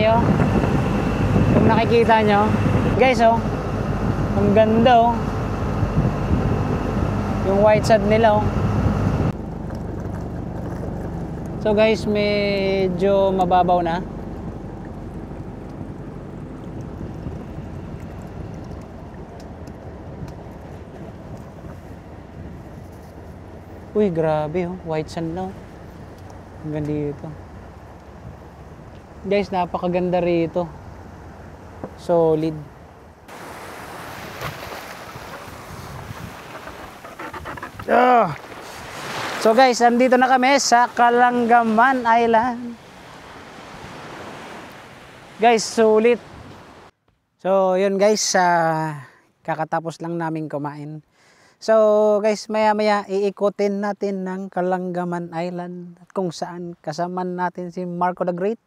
tayo. Kung nakikita nyo, guys, oh, ang ganda, oh, yung white sand nila, oh. So guys, medyo mababaw na. Uy, grabe, oh, white sand na, oh. Hanggang dito. Guys, napakaganda rito. Solid. So guys, andito na kami sa Kalangaman Island. Guys, sulit. So yun guys, kakatapos lang namin kumain. So guys, maya maya iikutin natin ng Kalangaman Island, kung saan kasama natin si Marco the Great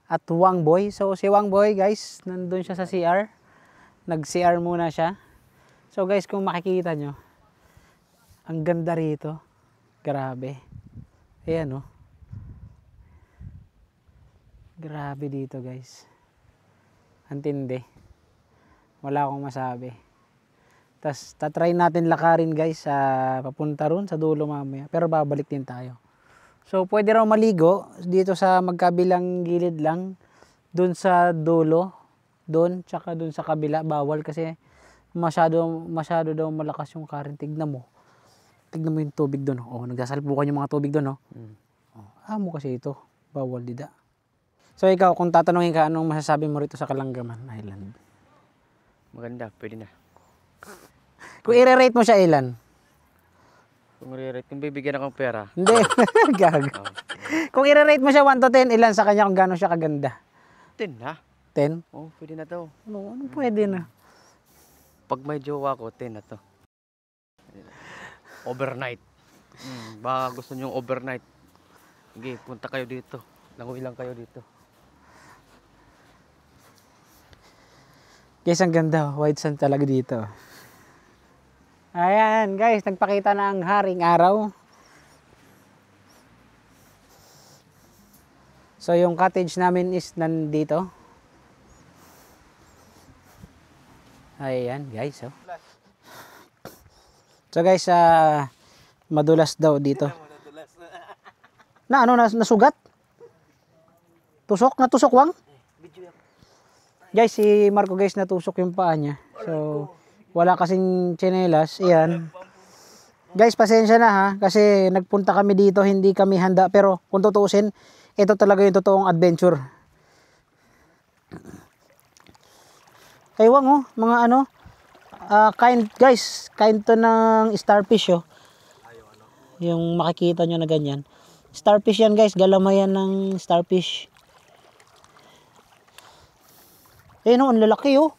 at Wang Boy. So si Wang Boy guys, nandun siya sa CR. Nag-CR muna siya. So guys, kung makikita nyo, ang ganda rito. Grabe. Ayan, oh. Grabe dito guys. Antindi. Wala akong masabi. Tas tatry natin lakarin guys, papunta ron sa dulo mamaya. Pero babalik din tayo. So pwede raw maligo dito sa magkabilang gilid lang. Doon sa dulo. Doon, tsaka doon sa kabila. Bawal kasi masyado daw malakas yung current. Tignan mo yung tubig doon. Oh, nagsasalpukan yung mga tubig doon, oh. Oh, amo kasi ito. Bawal dida. So ikaw, kung tatanungin ka, anong masasabi mo rito sa Kalangaman Island? Maganda, pwede na. Kung i-rate mo siya, ilan? Kung bibigyan akong pera. Hindi. Gag. Oh. Kung i-rate mo siya 1 to 10, ilan sa kanya kung gano'n siya kaganda? 10 na. 10? Oh, pwede na to. Ano pwede na? Pag may jowa ko, 10 na to. Overnight. Baka gusto nyo overnight. Sige, punta kayo dito. Langoy lang kayo dito. Guys, ang ganda. White sand talaga dito. Ayan, guys. Nagpakita na ang haring araw. So, yung cottage namin is nandito. Ayan, guys. Oh. So, guys, madulas daw dito. Nasugat? Tusok? Natusok, Wang? Guys, si Marco guys natusok yung paa niya. So, wala kasing tsinelas. Ayan. Guys, pasensya na ha. Kasi nagpunta kami dito, hindi kami handa. Pero kung tutuusin, ito talaga yung totoong adventure. Kay Wang, oh, mga ano. Kind, guys. Kind to ng starfish, oh. Yung makikita nyo na ganyan. Starfish yan, guys. Galamayan ng starfish. Eh no, ang lalaki, oh.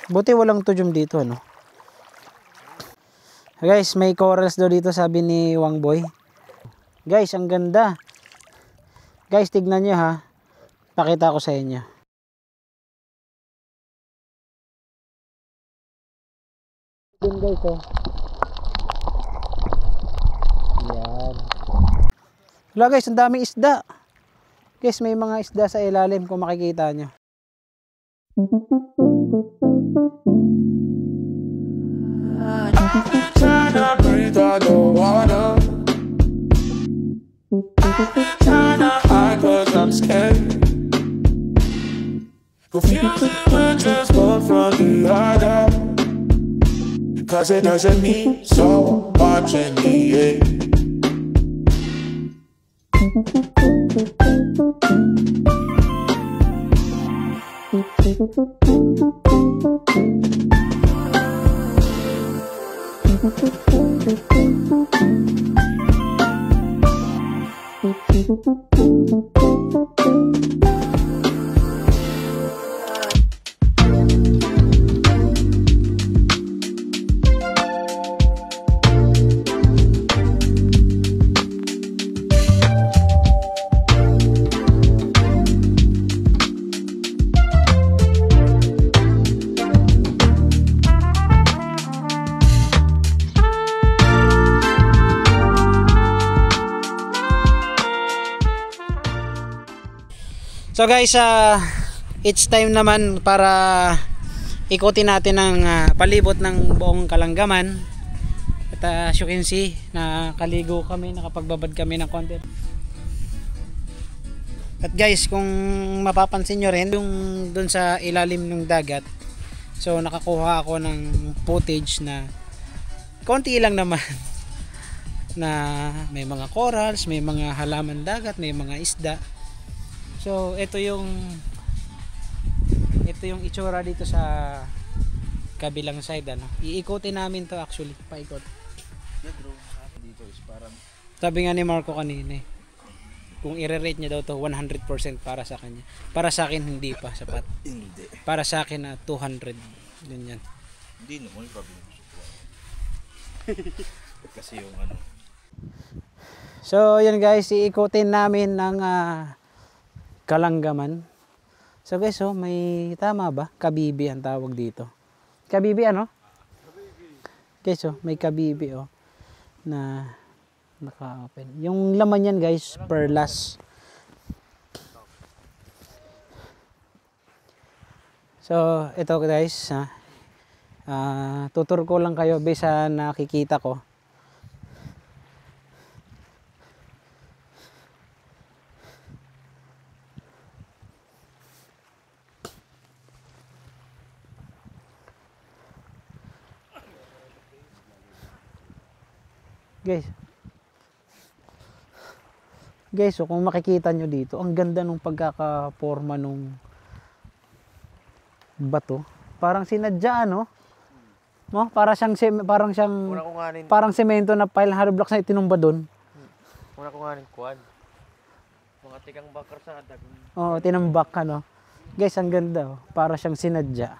Buti walang tujum dito, ano. Guys, may corals daw dito, sabi ni Wang Boy. Guys, ang ganda. Guys, tignan nyo ha. Pakita ko sa inyo. Yan guys, oh. Yan. Wala guys, ang daming isda. Guys, may mga isda sa ilalim kung makikita nyo. Trying to breathe underwater. Trying to hide 'cause I'm scared. Confusing when just one from the other. 'Cause it doesn't mean so much in the end. So guys, it's time naman para ikutin natin ang palibot ng buong Kalanggaman. At as you can see, nakaligo kami, nakapagbabad kami ng konti. At guys, kung mapapansin nyo rin, yung dun sa ilalim ng dagat, so nakakuha ako ng footage na konti lang naman. Na may mga corals, may mga halaman dagat, may mga isda. So ito yung itsura dito sa kabilang side, ano. Iikutin namin to actually, paikot. Dito is parang Sabi nga ni Marco kanina, kung i-rate niya daw to 100% para sa kanya. Para sa akin hindi pa sapat. hindi. Para sa akin na 200 ganyan. Hindi naman yung problem. Kasi yung ano. So yun guys, iikutin namin ng Kalanggaman. So guys, oh, may tama ba? Kabibi ang tawag dito. Kabibi ano? Guys, oh, may kabibi oh na naka-open. Yung laman yan guys, perlas. So ito guys, tutur ko lang kayo based sa nakikita ko. Guys, so kung makikita nyo dito, ang ganda nung pagkakaporma nung bato. Parang sinadya, no? No? Parang Una ko nga nin, parang semento na pile hollow blocks na itinumba doon. una ko nga nin kuwan. Mga tikang bakar sa adag. Oo, tinambak ka, no? Guys, ang ganda, oh. Para siyang sinadya.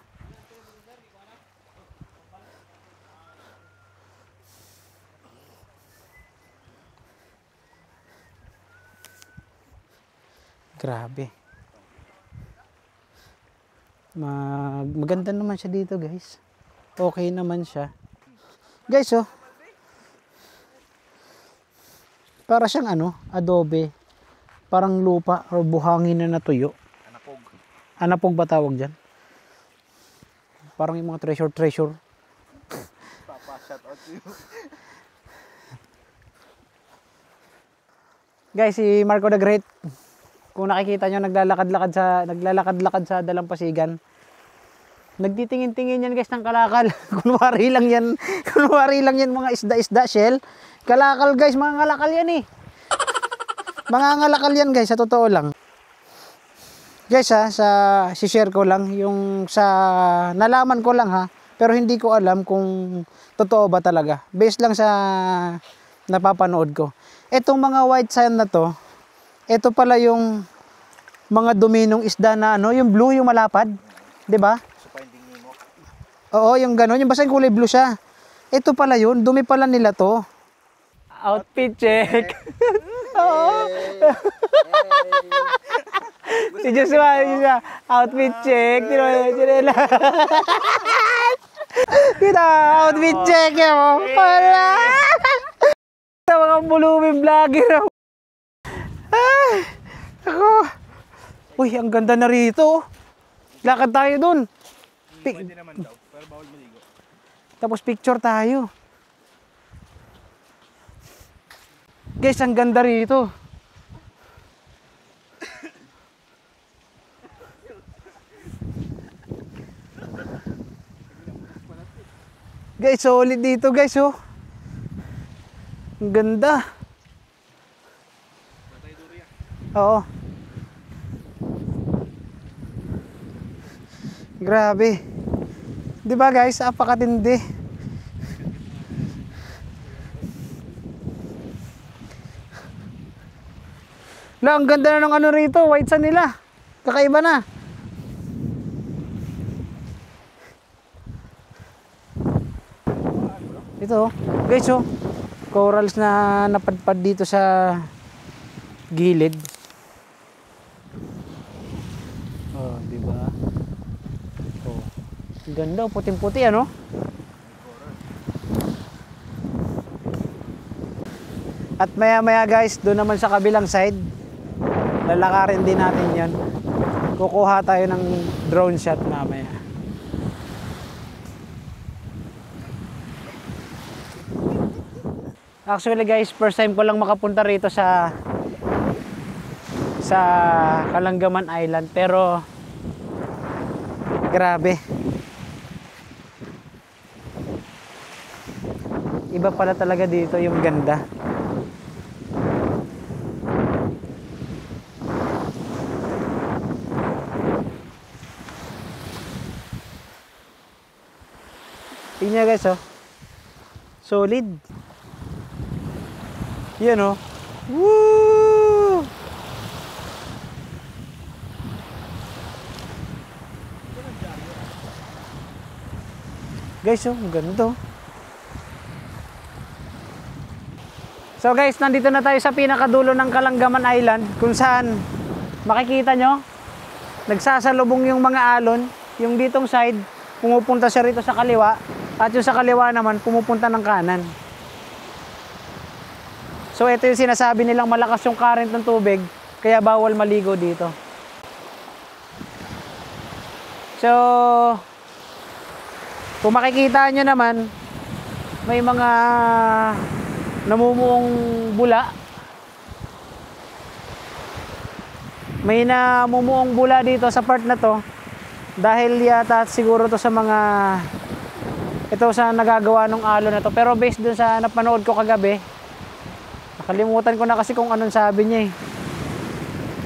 Grabe. Maganda naman siya dito, guys. Okay naman siya. Guys, oh. Para siyang ano, adobe. Parang lupa o buhangin na natuyo. Anapog. Anapog ba tawag dyan? Parang yung mga treasure. Papa-shout out to you. Guys, si Marco the Great. Kung nakikita nyo, naglalakad-lakad sa dalampasigan. Nagtitingin-tingin yan guys ng kalakal. Kunwari lang yan mga isda-isda, shell. Kalakal guys, mga ngalakal yan eh. Mga ngalakal yan guys, sa totoo lang. Guys si-share ko lang yung sa nalaman ko lang ha, pero hindi ko alam kung totoo ba talaga. Based lang sa napapanood ko. Etong mga white sand na to, ito pala yung mga dominong isda na ano, yung blue, yung malapad, 'di ba? So finding Nemo. Oo, yung gano'n, yung basta yung kulay blue siya. Ito pala yun, dumi pala nila to. Outfit check. Oo. Si Joshua, outfit check. Tinela. Kita, outfit check mo. Wala. Sa mga buluming vlogger. Ay, ako. Uy, ang ganda na rito. Lakad tayo dun. Pwede naman daw, pero bawal maligo. Tapos picture tayo. Guys, ang ganda rito. Guys, solid dito guys, oh. Ang ganda. Oo. Grabe. 'Di ba guys, apakatindi. La, ang ganda na ng ano rito, white sand nila. Kakaiba na. Ito, guys, oh. Corals na napadpad dito sa gilid. Oh, di ba? Oh. Ang ganda, puting-puti ano? At maya-maya guys, doon naman sa kabilang side, lalakarin din natin 'yan. kukuha tayo ng drone shot mamaya. Actually guys, first time ko lang makapunta rito sa Kalanggaman Island, pero grabe. Iba pala talaga dito yung ganda. Tingnan guys, oh. Solid. Yan, oh. Woo! Guys, oh, ang ganda. So guys, nandito na tayo sa pinakadulo ng Kalanggaman Island, kung saan makikita nyo nagsasalubong yung mga alon. Yung ditong side pumupunta siya rito sa kaliwa, at yung sa kaliwa naman pumupunta ng kanan. So ito yung sinasabi nilang malakas yung current ng tubig, kaya bawal maligo dito. So kung makikita nyo naman, may mga namumuong bula. May namumuong bula dito sa part na to, dahil yata siguro to sa mga ito sa nagagawa ng alon na to. Pero based dun sa napanood ko kagabi, nakalimutan ko na kasi kung anong sabi niya eh.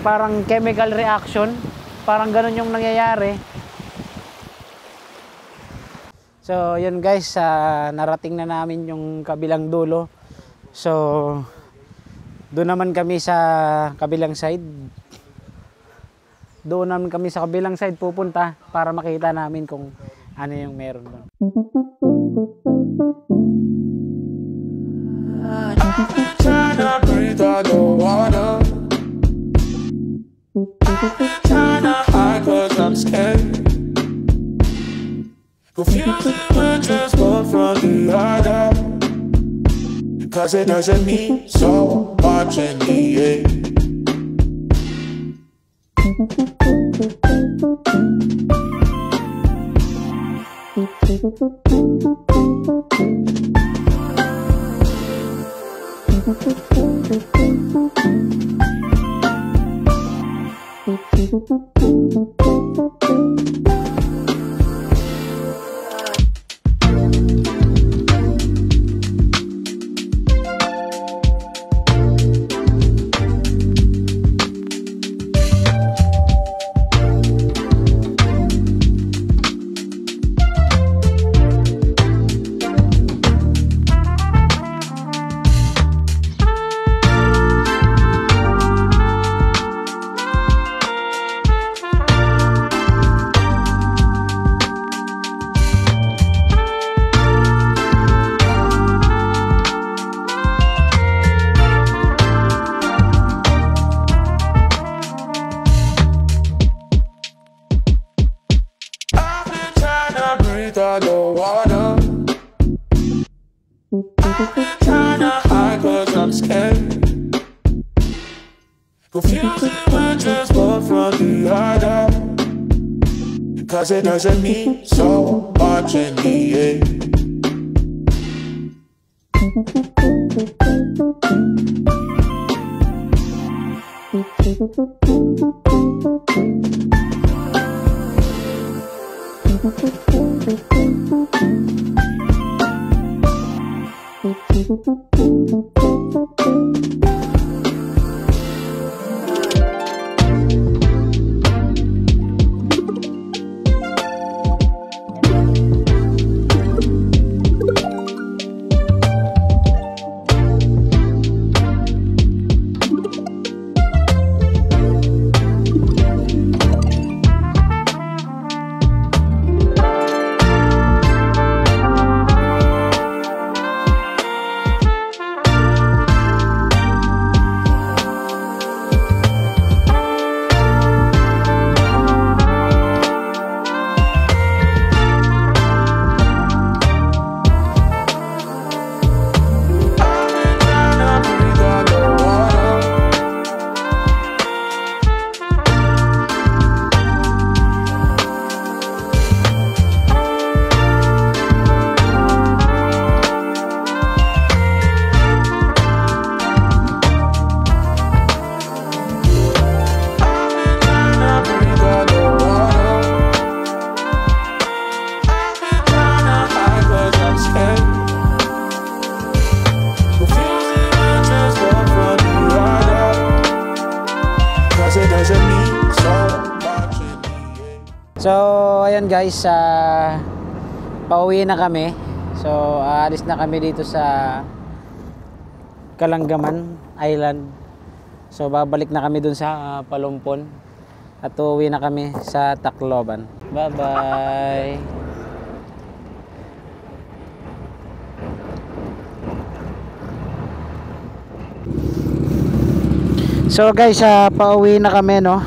Parang chemical reaction, parang ganun yung nangyayari. So yun guys, narating na namin yung kabilang dulo. So doon naman kami sa kabilang side. Doon naman kami sa kabilang side pupunta para makita namin kung ano yung meron doon. Trying to breathe underwater. Trying to hide 'cause I'm scared. Confusing when just one from the other. 'Cause it doesn't mean so much in the end. Underwater, trying to hide 'cause I'm scared. Confusing when just one from the other. 'Cause it doesn't mean so much in the end. ayun guys, pauwi na kami. So aalis na kami dito sa Kalanggaman Island. So babalik na kami dun sa Palumpon at uuwi na kami sa Tacloban. Bye bye. So guys, pauwi na kami, no.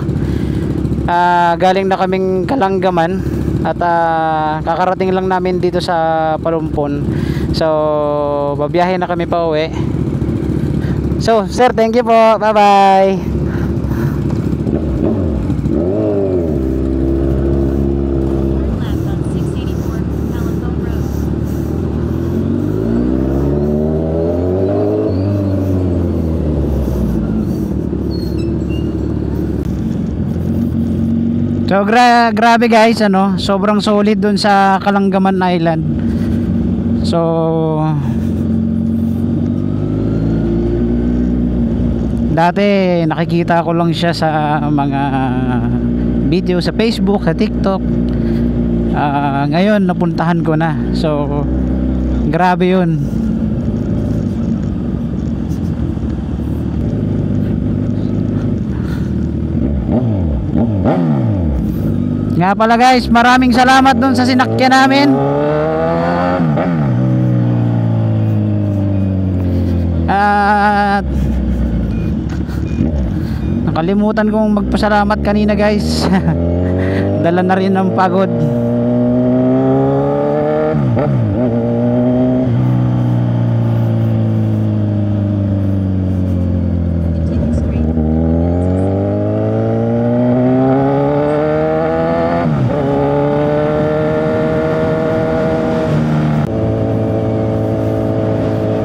Galing na kaming Kalanggaman at kakarating lang namin dito sa Palumpon. So babiyahe na kami pauwi. So sir, thank you po. Bye bye. Left on 684 Telephone Road. So grabe guys, ano, sobrang solid dun sa Kalanggaman Island. So dati nakikita ko lang siya sa mga video sa Facebook, sa TikTok. Ngayon napuntahan ko na. So grabe yun. Nga pala guys, maraming salamat dun sa sinakyan namin. At nakalimutan kong magpasalamat kanina guys. Dala na rin ng pagod. Continue straight.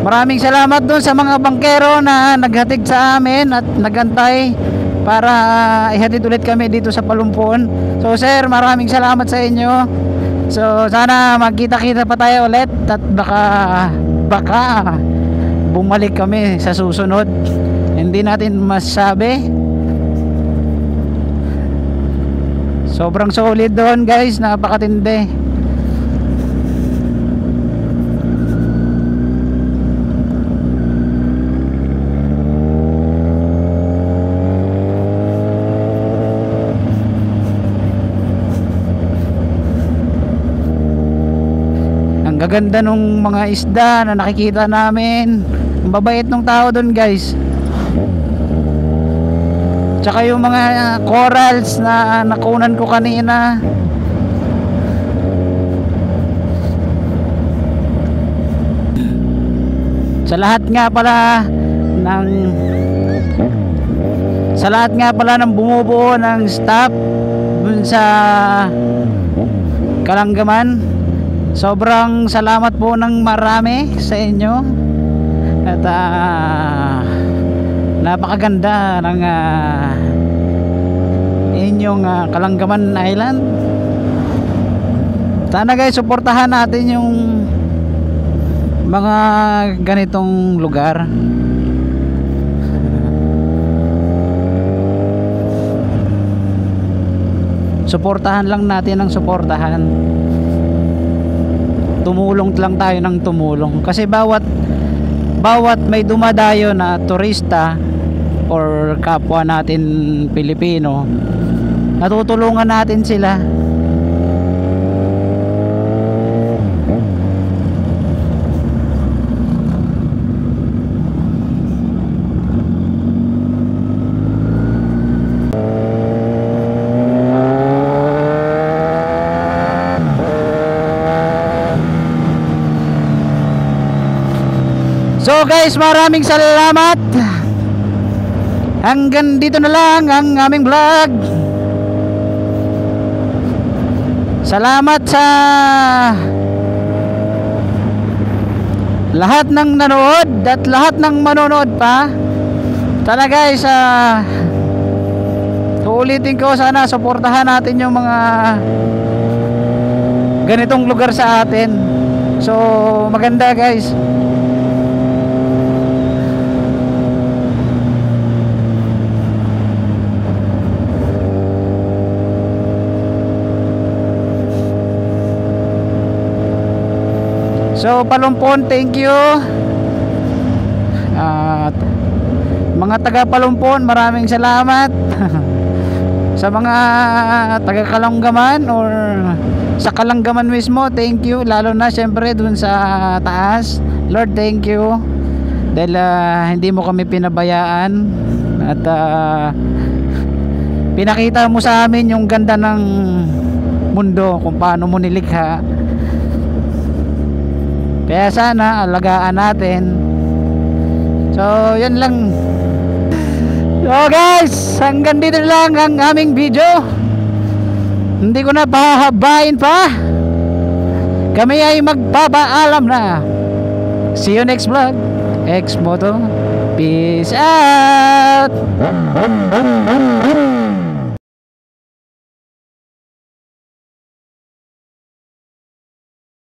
Maraming salamat dun sa mga bangkero na naghatid sa amin at nagantay para ihatid ulit kami dito sa Palumpon. So sir, maraming salamat sa inyo. So sana magkita-kita pa tayo ulit at baka bumalik kami sa susunod. Hindi natin masabi. Sobrang solid doon guys, napakatindi. Gaganda nung mga isda na nakikita namin. Ang babait nung tao doon guys. Tsaka yung mga corals na nakunan ko kanina. Sa lahat nga pala ng bumubuo ng staff dun sa Kalanggaman, sobrang salamat po ng marami sa inyo. At napakaganda ng inyong Kalanggaman Island. Sana guys, suportahan natin yung mga ganitong lugar. Suportahan lang natin ang suportahan. Tumulong lang tayo ng tumulong kasi bawat may dumadayo na turista or kapwa natin Pilipino, natutulungan natin sila. So guys, maraming salamat. Hanggang dito na lang ang aming vlog. Salamat sa lahat ng nanood at lahat ng manonood pa. Sana guys, uulitin ko, sana suportahan natin yung mga ganitong lugar sa atin. So maganda guys. So Palumpon, thank you. At mga taga Palumpon, maraming salamat. Sa mga taga Kalanggaman or sa Kalanggaman mismo, thank you. Lalo na syempre dun sa taas, Lord, thank you. Dahil hindi mo kami pinabayaan. At pinakita mo sa amin yung ganda ng mundo, kung paano mo nilikha. Kaya sana alagaan natin. So yan lang. So guys, hanggang dito lang ang aming video. Hindi ko na pahabain pa. Kami ay magpapaalam na. See you next vlog. X Moto. Peace out.